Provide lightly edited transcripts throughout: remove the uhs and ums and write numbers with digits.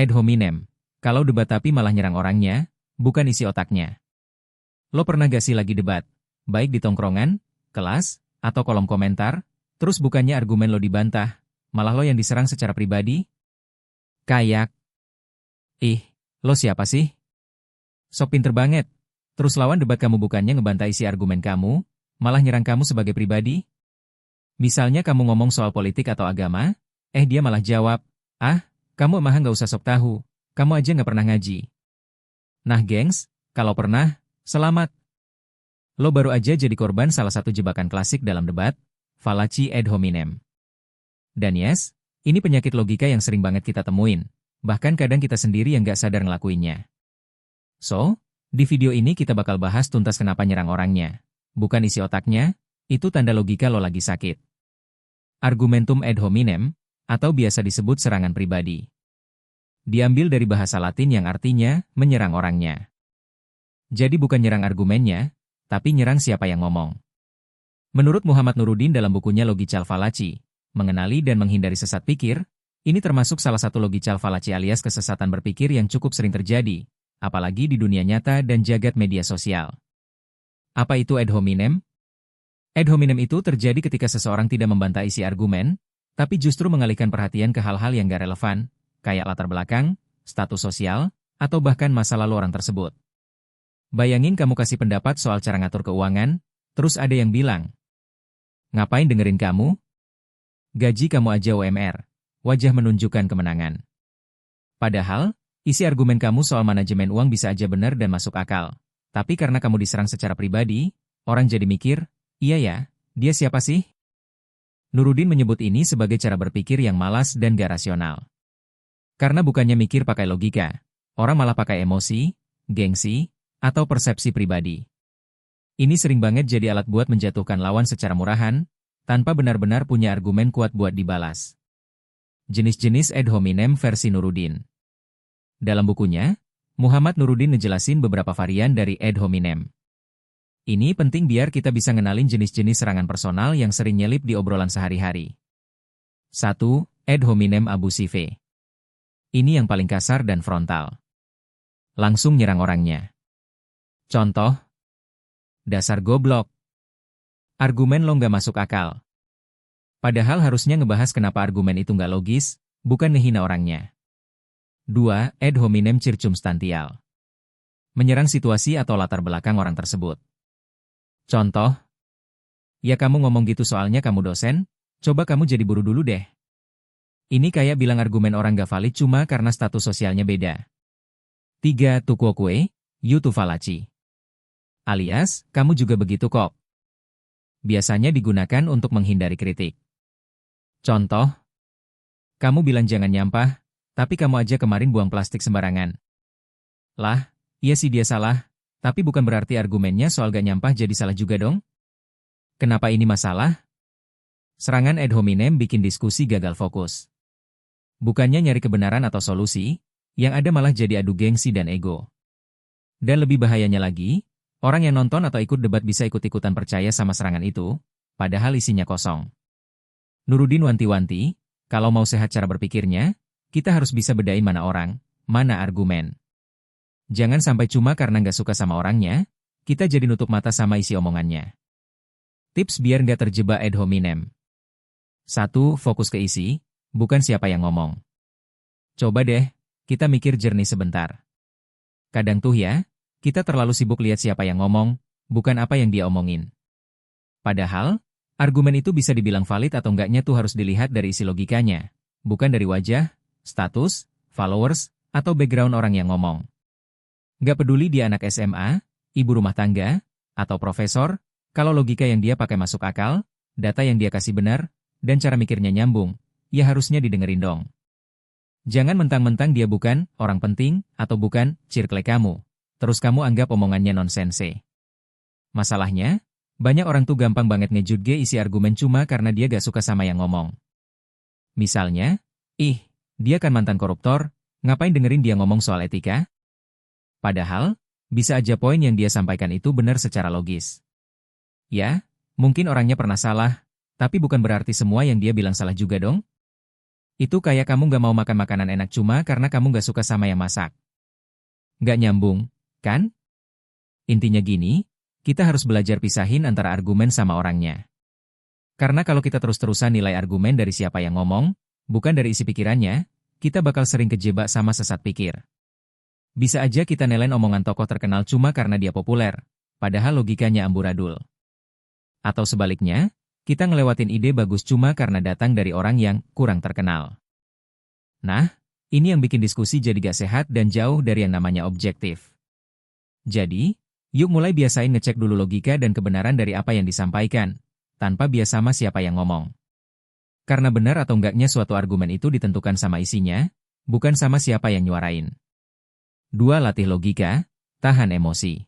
Ad hominem. Kalau debat tapi malah nyerang orangnya, bukan isi otaknya. Lo pernah gak sih lagi debat? Baik di tongkrongan, kelas, atau kolom komentar, terus bukannya argumen lo dibantah, malah lo yang diserang secara pribadi? Kayak, ih, lo siapa sih? Sok pinter banget. Terus lawan debat kamu bukannya ngebantah isi argumen kamu, malah nyerang kamu sebagai pribadi? Misalnya kamu ngomong soal politik atau agama, dia malah jawab, ah, kamu mah nggak usah sok tahu, kamu aja nggak pernah ngaji. Nah gengs, kalau pernah, selamat. Lo baru aja jadi korban salah satu jebakan klasik dalam debat, fallacy ad hominem. Dan yes, ini penyakit logika yang sering banget kita temuin, bahkan kadang kita sendiri yang nggak sadar ngelakuinnya. So, di video ini kita bakal bahas tuntas kenapa nyerang orangnya. Bukan isi otaknya, itu tanda logika lo lagi sakit. Argumentum ad hominem, atau biasa disebut serangan pribadi. Diambil dari bahasa Latin yang artinya menyerang orangnya. Jadi bukan nyerang argumennya, tapi nyerang siapa yang ngomong. Menurut Muhammad Nuruddin dalam bukunya Logical Fallacy, mengenali dan menghindari sesat pikir, ini termasuk salah satu logical fallacy alias kesesatan berpikir yang cukup sering terjadi, apalagi di dunia nyata dan jagat media sosial. Apa itu ad hominem? Ad hominem itu terjadi ketika seseorang tidak membantah isi argumen, tapi justru mengalihkan perhatian ke hal-hal yang gak relevan, kayak latar belakang, status sosial, atau bahkan masa lalu orang tersebut. Bayangin kamu kasih pendapat soal cara ngatur keuangan, terus ada yang bilang, ngapain dengerin kamu? Gaji kamu aja UMR, wajah menunjukkan kemenangan. Padahal, isi argumen kamu soal manajemen uang bisa aja benar dan masuk akal. Tapi karena kamu diserang secara pribadi, orang jadi mikir, iya ya, dia siapa sih? Nuruddin menyebut ini sebagai cara berpikir yang malas dan gak rasional. Karena bukannya mikir pakai logika, orang malah pakai emosi, gengsi, atau persepsi pribadi. Ini sering banget jadi alat buat menjatuhkan lawan secara murahan, tanpa benar-benar punya argumen kuat buat dibalas. Jenis-jenis ad hominem versi Nuruddin. Dalam bukunya, Muhammad Nuruddin ngejelasin beberapa varian dari ad hominem. Ini penting biar kita bisa ngenalin jenis-jenis serangan personal yang sering nyelip di obrolan sehari-hari. 1. Ad hominem abusive. Ini yang paling kasar dan frontal. Langsung nyerang orangnya. Contoh, dasar goblok. Argumen lo nggak masuk akal. Padahal harusnya ngebahas kenapa argumen itu nggak logis, bukan ngehina orangnya. 2. Ad hominem circumstantial. Menyerang situasi atau latar belakang orang tersebut. Contoh, ya kamu ngomong gitu soalnya kamu dosen, coba kamu jadi guru dulu deh. Ini kayak bilang argumen orang gak valid cuma karena status sosialnya beda. 3. Tu quoque, you tu fallacy. Alias, kamu juga begitu kok. Biasanya digunakan untuk menghindari kritik. Contoh, kamu bilang jangan nyampah, tapi kamu aja kemarin buang plastik sembarangan. Lah, iya sih dia salah, tapi bukan berarti argumennya soal gak nyampah jadi salah juga dong? Kenapa ini masalah? Serangan ad hominem bikin diskusi gagal fokus. Bukannya nyari kebenaran atau solusi, yang ada malah jadi adu gengsi dan ego. Dan lebih bahayanya lagi, orang yang nonton atau ikut debat bisa ikut-ikutan percaya sama serangan itu, padahal isinya kosong. Nuruddin wanti-wanti, kalau mau sehat cara berpikirnya, kita harus bisa bedain mana orang, mana argumen. Jangan sampai cuma karena nggak suka sama orangnya, kita jadi nutup mata sama isi omongannya. Tips biar nggak terjebak ad hominem. 1. Fokus ke isi, bukan siapa yang ngomong. Coba deh, kita mikir jernih sebentar. Kadang tuh ya, kita terlalu sibuk lihat siapa yang ngomong, bukan apa yang dia omongin. Padahal, argumen itu bisa dibilang valid atau enggaknya tuh harus dilihat dari isi logikanya, bukan dari wajah, status, followers, atau background orang yang ngomong. Gak peduli dia anak SMA, ibu rumah tangga, atau profesor, kalau logika yang dia pakai masuk akal, data yang dia kasih benar, dan cara mikirnya nyambung, ya harusnya didengerin dong. Jangan mentang-mentang dia bukan orang penting atau bukan circle kamu, terus kamu anggap omongannya nonsense. Masalahnya, banyak orang tuh gampang banget ngejudge isi argumen cuma karena dia gak suka sama yang ngomong. Misalnya, dia kan mantan koruptor, ngapain dengerin dia ngomong soal etika? Padahal, bisa aja poin yang dia sampaikan itu benar secara logis. Ya, mungkin orangnya pernah salah, tapi bukan berarti semua yang dia bilang salah juga dong. Itu kayak kamu nggak mau makan makanan enak cuma karena kamu nggak suka sama yang masak. Nggak nyambung, kan? Intinya gini, kita harus belajar pisahin antara argumen sama orangnya. Karena kalau kita terus-terusan nilai argumen dari siapa yang ngomong, bukan dari isi pikirannya, kita bakal sering kejebak sama sesat pikir. Bisa aja kita nelen omongan tokoh terkenal cuma karena dia populer, padahal logikanya amburadul. Atau sebaliknya, kita ngelewatin ide bagus cuma karena datang dari orang yang kurang terkenal. Nah, ini yang bikin diskusi jadi gak sehat dan jauh dari yang namanya objektif. Jadi, yuk mulai biasain ngecek dulu logika dan kebenaran dari apa yang disampaikan, tanpa bias sama siapa yang ngomong. Karena benar atau enggaknya suatu argumen itu ditentukan sama isinya, bukan sama siapa yang nyuarain. 2. Latih logika, tahan emosi.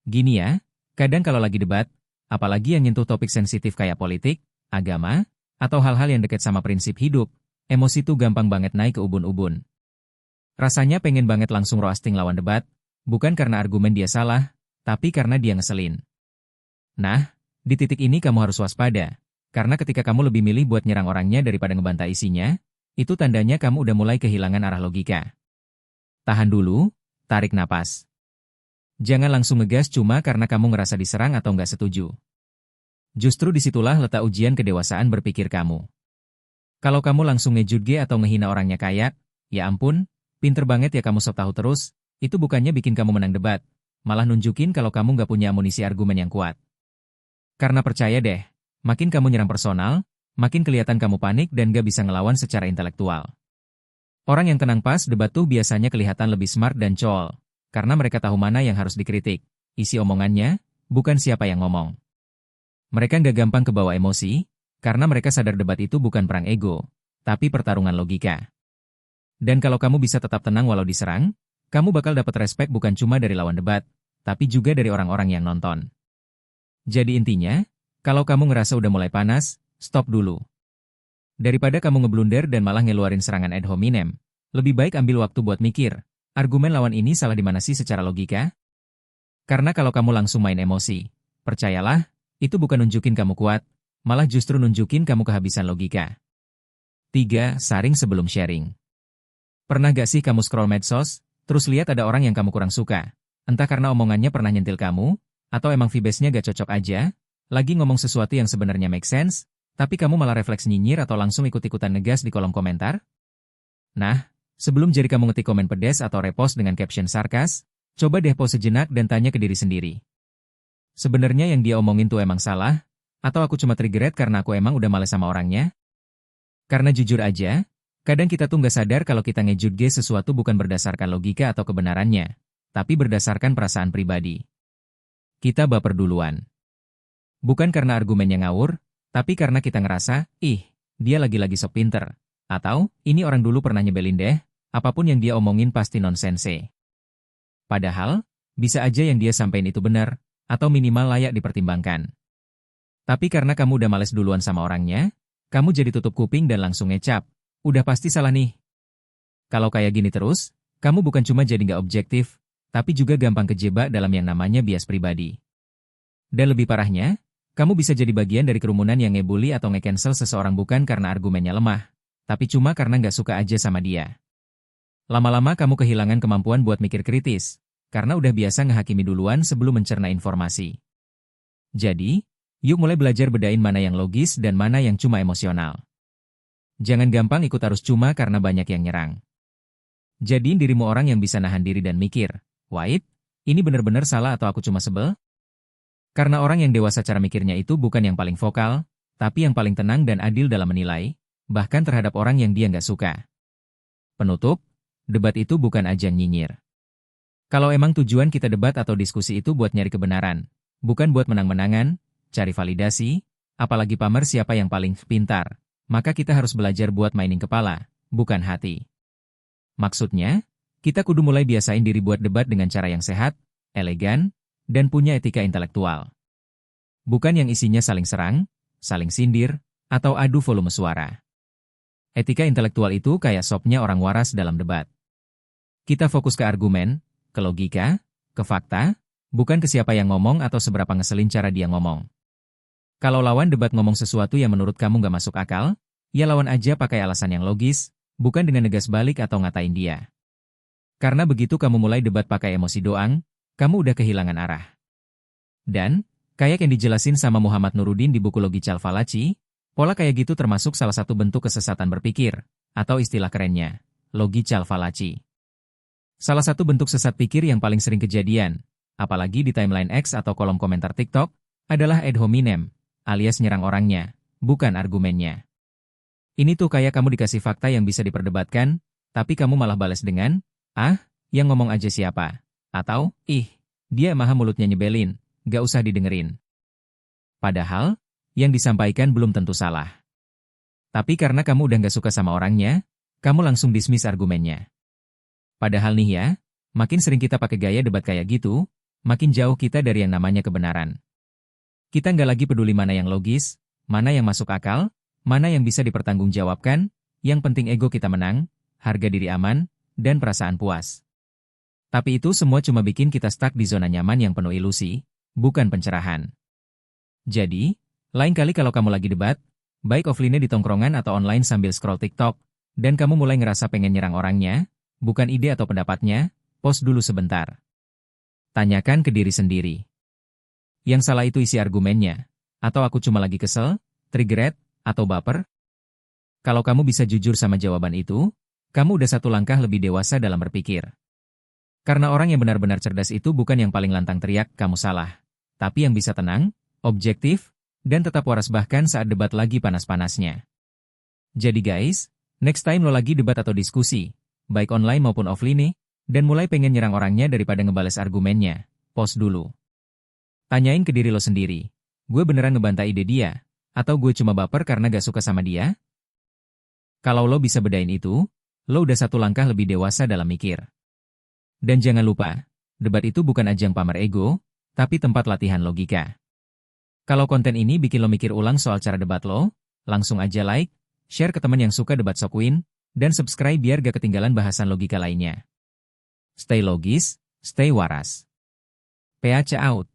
Gini ya, kadang kalau lagi debat, apalagi yang nyentuh topik sensitif kayak politik, agama, atau hal-hal yang dekat sama prinsip hidup, emosi tuh gampang banget naik ke ubun-ubun. Rasanya pengen banget langsung roasting lawan debat, bukan karena argumen dia salah, tapi karena dia ngeselin. Nah, di titik ini kamu harus waspada, karena ketika kamu lebih milih buat nyerang orangnya daripada ngebantai isinya, itu tandanya kamu udah mulai kehilangan arah logika. Tahan dulu, tarik napas. Jangan langsung ngegas cuma karena kamu ngerasa diserang atau nggak setuju. Justru disitulah letak ujian kedewasaan berpikir kamu. Kalau kamu langsung ngejudge atau ngehina orangnya kayak, ya ampun, pinter banget ya kamu sok tahu terus, itu bukannya bikin kamu menang debat, malah nunjukin kalau kamu nggak punya amunisi argumen yang kuat. Karena percaya deh, makin kamu nyerang personal, makin kelihatan kamu panik dan gak bisa ngelawan secara intelektual. Orang yang tenang pas debat tuh biasanya kelihatan lebih smart dan cool, karena mereka tahu mana yang harus dikritik, isi omongannya, bukan siapa yang ngomong. Mereka gak gampang kebawa emosi, karena mereka sadar debat itu bukan perang ego, tapi pertarungan logika. Dan kalau kamu bisa tetap tenang walau diserang, kamu bakal dapat respek bukan cuma dari lawan debat, tapi juga dari orang-orang yang nonton. Jadi intinya, kalau kamu ngerasa udah mulai panas, stop dulu. Daripada kamu ngeblunder dan malah ngeluarin serangan ad hominem, lebih baik ambil waktu buat mikir, argumen lawan ini salah di mana sih secara logika? Karena kalau kamu langsung main emosi, percayalah, itu bukan nunjukin kamu kuat, malah justru nunjukin kamu kehabisan logika. 3. Saring sebelum sharing. Pernah gak sih kamu scroll medsos, terus lihat ada orang yang kamu kurang suka, entah karena omongannya pernah nyentil kamu, atau emang vibes-nya gak cocok aja, lagi ngomong sesuatu yang sebenarnya make sense, tapi kamu malah refleks nyinyir atau langsung ikut-ikutan ngegas di kolom komentar? Nah, sebelum jadi kamu ngetik komen pedes atau repost dengan caption sarkas, coba deh pause sejenak dan tanya ke diri sendiri. Sebenarnya yang dia omongin tuh emang salah, atau aku cuma triggered karena aku emang udah males sama orangnya? Karena jujur aja, kadang kita tuh nggak sadar kalau kita ngejudge sesuatu bukan berdasarkan logika atau kebenarannya, tapi berdasarkan perasaan pribadi. Kita baper duluan. Bukan karena argumennya ngawur, tapi karena kita ngerasa, ih, dia lagi-lagi sok pinter. Atau, ini orang dulu pernah nyebelin deh, apapun yang dia omongin pasti nonsense. Padahal, bisa aja yang dia sampein itu benar, atau minimal layak dipertimbangkan. Tapi karena kamu udah males duluan sama orangnya, kamu jadi tutup kuping dan langsung ngecap, udah pasti salah nih. Kalau kayak gini terus, kamu bukan cuma jadi nggak objektif, tapi juga gampang kejebak dalam yang namanya bias pribadi. Dan lebih parahnya, kamu bisa jadi bagian dari kerumunan yang ngebully atau nge-cancel seseorang bukan karena argumennya lemah, tapi cuma karena nggak suka aja sama dia. Lama-lama kamu kehilangan kemampuan buat mikir kritis, karena udah biasa ngehakimi duluan sebelum mencerna informasi. Jadi, yuk mulai belajar bedain mana yang logis dan mana yang cuma emosional. Jangan gampang ikut arus cuma karena banyak yang nyerang. Jadiin dirimu orang yang bisa nahan diri dan mikir, wait, ini bener-bener salah atau aku cuma sebel? Karena orang yang dewasa cara mikirnya itu bukan yang paling vokal, tapi yang paling tenang dan adil dalam menilai, bahkan terhadap orang yang dia nggak suka. Penutup, debat itu bukan ajang nyinyir. Kalau emang tujuan kita debat atau diskusi itu buat nyari kebenaran, bukan buat menang-menangan, cari validasi, apalagi pamer siapa yang paling pintar, maka kita harus belajar buat mainin kepala, bukan hati. Maksudnya, kita kudu mulai biasain diri buat debat dengan cara yang sehat, elegan, dan punya etika intelektual. Bukan yang isinya saling serang, saling sindir, atau adu volume suara. Etika intelektual itu kayak sopnya orang waras dalam debat. Kita fokus ke argumen, ke logika, ke fakta, bukan ke siapa yang ngomong atau seberapa ngeselin cara dia ngomong. Kalau lawan debat ngomong sesuatu yang menurut kamu nggak masuk akal, ya lawan aja pakai alasan yang logis, bukan dengan negas balik atau ngatain dia. Karena begitu kamu mulai debat pakai emosi doang, kamu udah kehilangan arah. Dan, kayak yang dijelasin sama Muhammad Nuruddin di buku Logical Fallacy, pola kayak gitu termasuk salah satu bentuk kesesatan berpikir, atau istilah kerennya, Logical Fallacy. Salah satu bentuk sesat pikir yang paling sering kejadian, apalagi di timeline X atau kolom komentar TikTok, adalah ad hominem, alias nyerang orangnya, bukan argumennya. Ini tuh kayak kamu dikasih fakta yang bisa diperdebatkan, tapi kamu malah balas dengan, "Ah, yang ngomong aja siapa?" Atau, "Ih, dia maha mulutnya nyebelin, gak usah didengerin." Padahal, yang disampaikan belum tentu salah. Tapi karena kamu udah gak suka sama orangnya, kamu langsung dismiss argumennya. Padahal nih ya, makin sering kita pakai gaya debat kayak gitu, makin jauh kita dari yang namanya kebenaran. Kita nggak lagi peduli mana yang logis, mana yang masuk akal, mana yang bisa dipertanggungjawabkan, yang penting ego kita menang, harga diri aman, dan perasaan puas. Tapi itu semua cuma bikin kita stuck di zona nyaman yang penuh ilusi, bukan pencerahan. Jadi, lain kali kalau kamu lagi debat, baik offline di tongkrongan atau online sambil scroll TikTok, dan kamu mulai ngerasa pengen nyerang orangnya, bukan ide atau pendapatnya, pause dulu sebentar. Tanyakan ke diri sendiri. Yang salah itu isi argumennya, atau aku cuma lagi kesel, triggered, atau baper? Kalau kamu bisa jujur sama jawaban itu, kamu udah satu langkah lebih dewasa dalam berpikir. Karena orang yang benar-benar cerdas itu bukan yang paling lantang teriak, "Kamu salah." Tapi yang bisa tenang, objektif, dan tetap waras bahkan saat debat lagi panas-panasnya. Jadi guys, next time lo lagi debat atau diskusi, baik online maupun offline nih, dan mulai pengen nyerang orangnya daripada ngebales argumennya, pause dulu. Tanyain ke diri lo sendiri, gue beneran ngebantah ide dia, atau gue cuma baper karena gak suka sama dia? Kalau lo bisa bedain itu, lo udah satu langkah lebih dewasa dalam mikir. Dan jangan lupa, debat itu bukan ajang pamer ego, tapi tempat latihan logika. Kalau konten ini bikin lo mikir ulang soal cara debat lo, langsung aja like, share ke teman yang suka debat Sokwin, dan subscribe biar gak ketinggalan bahasan logika lainnya. Stay logis, stay waras. PAC out.